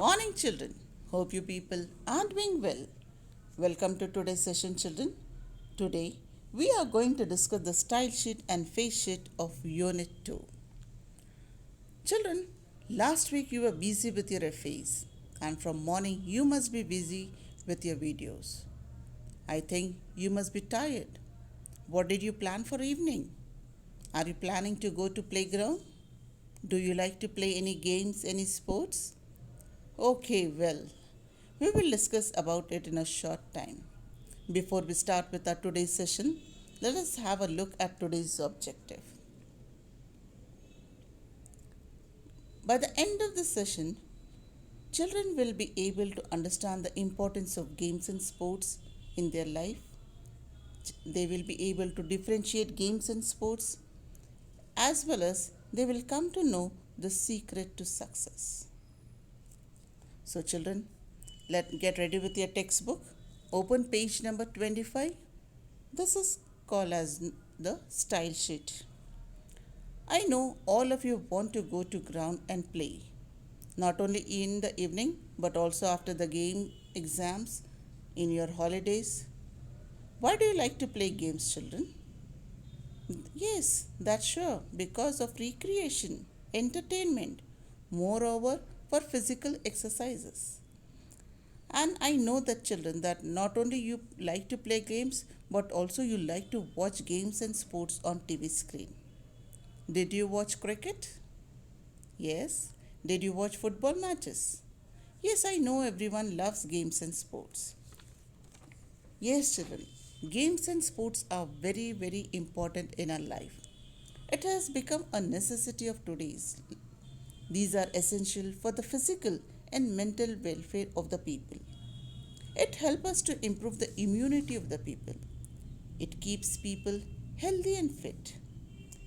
morning, children. Hope you people are doing well. Welcome to today's session, children. Today, we are going to discuss the style sheet and face sheet of Unit 2. Children, last week you were busy with your FAs, and from morning you must be busy with your videos. I think you must be tired. What did you plan for evening? Are you planning to go to playground? Do you like to play any games, any sports? Okay, well, we will discuss about it in a short time. Before we start with our today's session, let us have a look at today's objective. By the end of the session, children will be able to understand the importance of games and sports in their life. They will be able to differentiate games and sports, as well as they will come to know the secret to success. So, children, let's get ready with your textbook. Open page number 25. This is called as the style sheet. I know all of you want to go to ground and play, not only in the evening but also after the game exams in your holidays. Why do you like to play games, children? Yes, that's sure, because of recreation, entertainment, moreover for physical exercises. And I know that children that not only you like to play games but also you like to watch games and sports on TV screen. Did you watch cricket? Yes. Did you watch football matches? Yes, I know everyone loves games and sports. Yes, children, games and sports are very, very important in our life. It has become a necessity of today's. These are essential for the physical and mental welfare of the people. It helps us to improve the immunity of the people. It keeps people healthy and fit.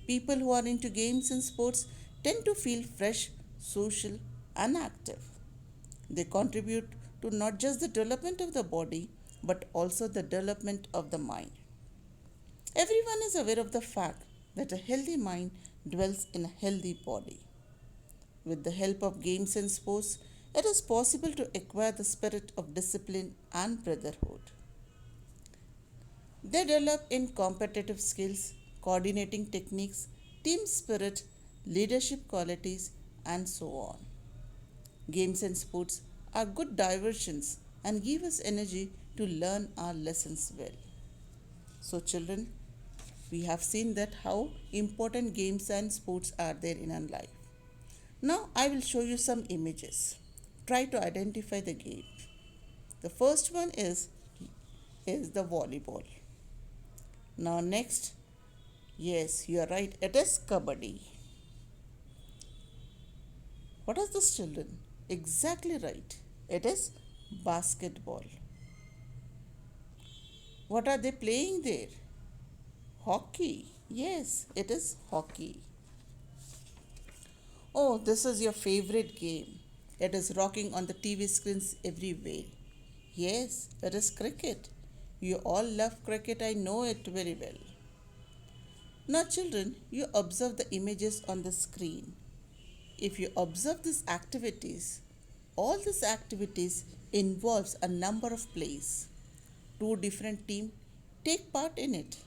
People who are into games and sports tend to feel fresh, social, and active. They contribute to not just the development of the body but also the development of the mind. Everyone is aware of the fact that a healthy mind dwells in a healthy body. With the help of games and sports, it is possible to acquire the spirit of discipline and brotherhood. They develop in competitive skills, coordinating techniques, team spirit, leadership qualities, and so on. Games and sports are good diversions and give us energy to learn our lessons well. So, children, we have seen that how important games and sports are there in our life. Now, I will show you some images. Try to identify the game. The first one is the volleyball. Now, next, yes, you are right, it is kabaddi. What is this, children? Exactly right, it is basketball. What are they playing there? Hockey. Yes, it is hockey. Oh, this is your favorite game. It is rocking on the TV screens everywhere. Yes, it is cricket. You all love cricket, I know it very well. Now, children, you observe the images on the screen. If you observe these activities, all these activities involves a number of plays. Two different teams take part in it.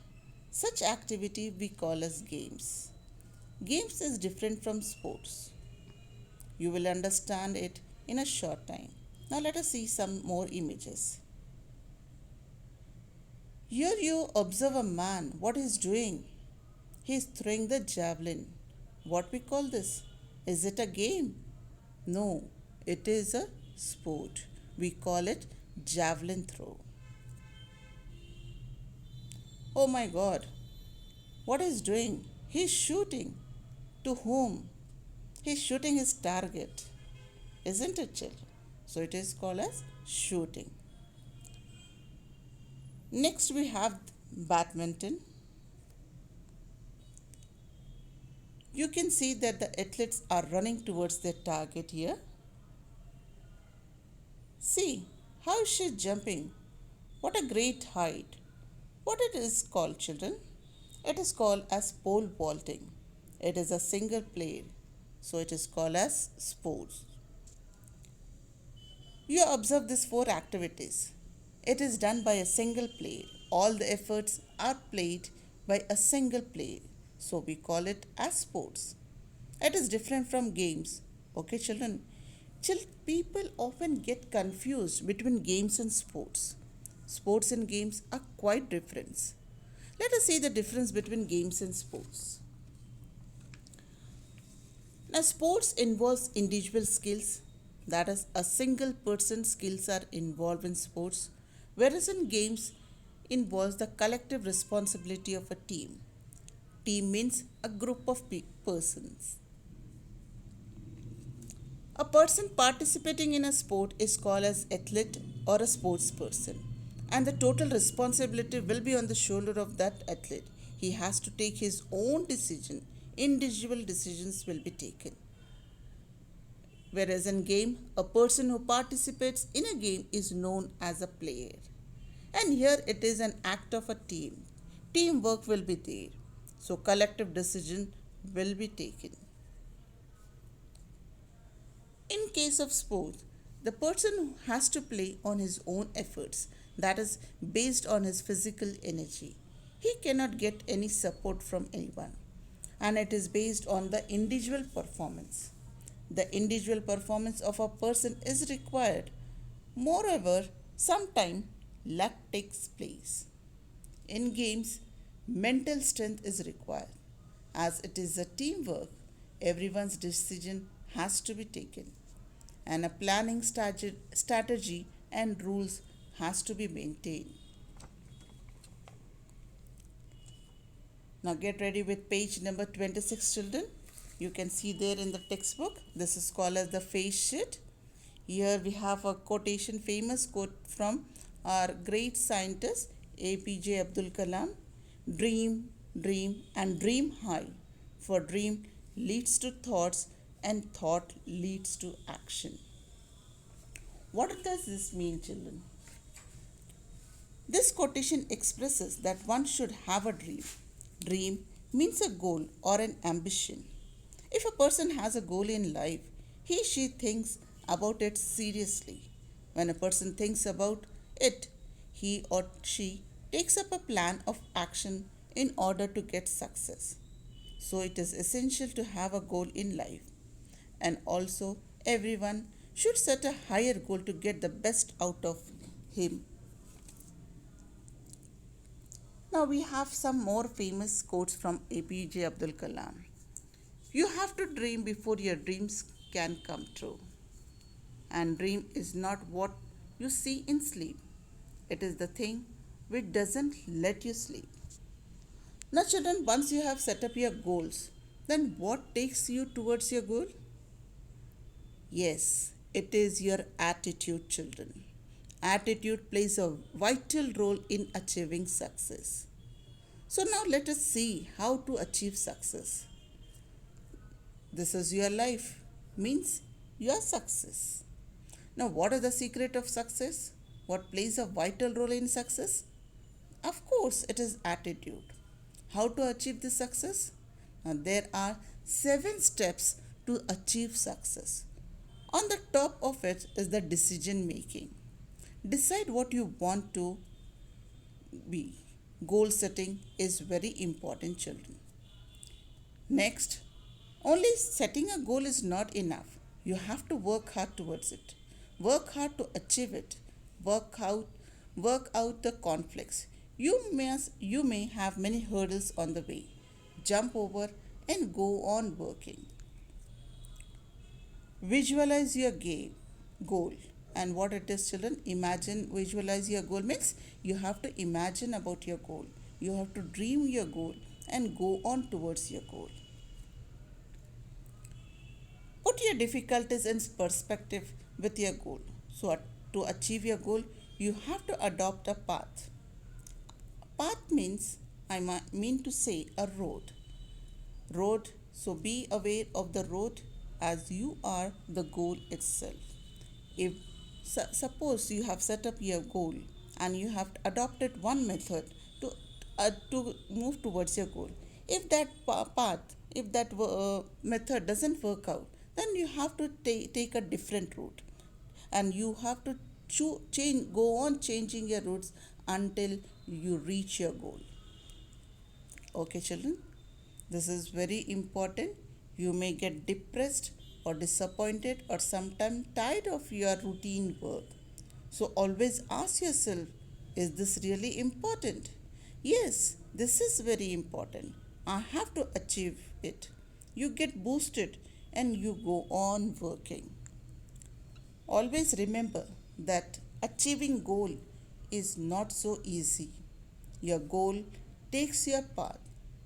Such activity we call as games. Games is different from sports. You will understand it in a short time. Now let us see some more images. Here you observe a man. What he is doing? He is throwing the javelin. What we call this? Is it a game? No, it is a sport. We call it javelin throw. Oh my God, what is doing? He is shooting. To whom? He is shooting his target. Isn't it, children? So it is called as shooting. Next we have badminton. You can see that the athletes are running towards their target here. See, how is she jumping? What a great height. What it is called, children? It is called as pole vaulting. It is a single player, so it is called as sports. You observe these four activities. It is done by a single player. All the efforts are played by a single player. So we call it as sports. It is different from games. Okay, children. People often get confused between games and sports. Sports and games are quite different. Let us see the difference between games and sports. Now, sports involves individual skills, that is, a single person's skills are involved in sports, whereas in games involves the collective responsibility of a team. Team means a group of persons. A person participating in a sport is called as athlete or a sports person, and the total responsibility will be on the shoulder of that athlete. He has to take his own decision. Individual decisions will be taken. Whereas in game, a person who participates in a game is known as a player. And here it is an act of a team. Teamwork will be there. So collective decision will be taken. In case of sports, the person has to play on his own efforts, that is based on his physical energy. He cannot get any support from anyone, and it is based on the individual performance. The individual performance of a person is required. Moreover, sometimes luck takes place. In games, mental strength is required. As it is a teamwork, everyone's decision has to be taken, and a planning strategy and rules has to be maintained. Now get ready with page number 26, children. You can see there in the textbook. This is called as the face sheet. Here we have a quotation, famous quote from our great scientist APJ Abdul Kalam. Dream, dream and dream high. For dream leads to thoughts and thought leads to action. What does this mean, children? This quotation expresses that one should have a dream. Dream means a goal or an ambition. If a person has a goal in life, she thinks about it seriously. When a person thinks about it, he or she takes up a plan of action in order to get success. So it is essential to have a goal in life. And also, everyone should set a higher goal to get the best out of him. Now we have some more famous quotes from APJ Abdul Kalam. You have to dream before your dreams can come true. And dream is not what you see in sleep. It is the thing which doesn't let you sleep. Now children, once you have set up your goals, then what takes you towards your goal? Yes, it is your attitude, children. Attitude plays a vital role in achieving success. So now let us see how to achieve success. This is your life, means your success. Now, what is the secret of success? What plays a vital role in success? Of course, it is attitude. How to achieve this success? Now, there are 7 steps to achieve success. On the top of it is the decision making. Decide what you want to be. Goal setting is very important, children. Next, only setting a goal is not enough. You have to work hard towards it. Work hard to achieve it. Work out the conflicts. You may have many hurdles on the way. Jump over and go on working. Visualize your goal. And what it is, children? Visualize your goal means you have to imagine about your goal. You have to dream your goal and go on towards your goal. Put your difficulties in perspective with your goal. So, to achieve your goal, you have to adopt a path. Path means, I mean to say, a road. Road, so be aware of the road as you are the goal itself. If suppose you have set up your goal and you have adopted one method to move towards your goal, if that method doesn't work out, then you have to take a different route. and you have to go on changing your routes until you reach your goal. Okay, children, this is very important. You may get depressed or disappointed or sometimes tired of your routine work. So always ask yourself, is this really important? Yes, this is very important. I have to achieve it. You get boosted and you go on working. Always remember that achieving goal is not so easy. Your goal takes your path.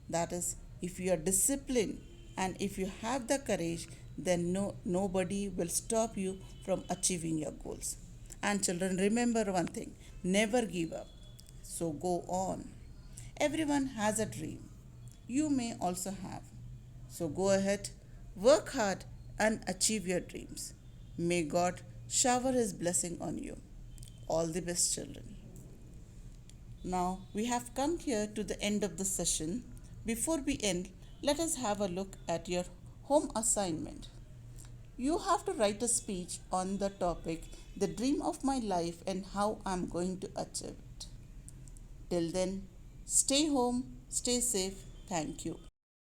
That is, if you are disciplined and if you have the courage, then nobody will stop you from achieving your goals. And children, remember one thing, never give up. So go on. Everyone has a dream. You may also have. So go ahead, work hard, and achieve your dreams. May God shower His blessing on you. All the best, children. Now we have come here to the end of the session. Before we end, let us have a look at your home assignment. You have to write a speech on the topic, the dream of my life and how I am going to achieve it. Till then, stay home, stay safe. Thank you.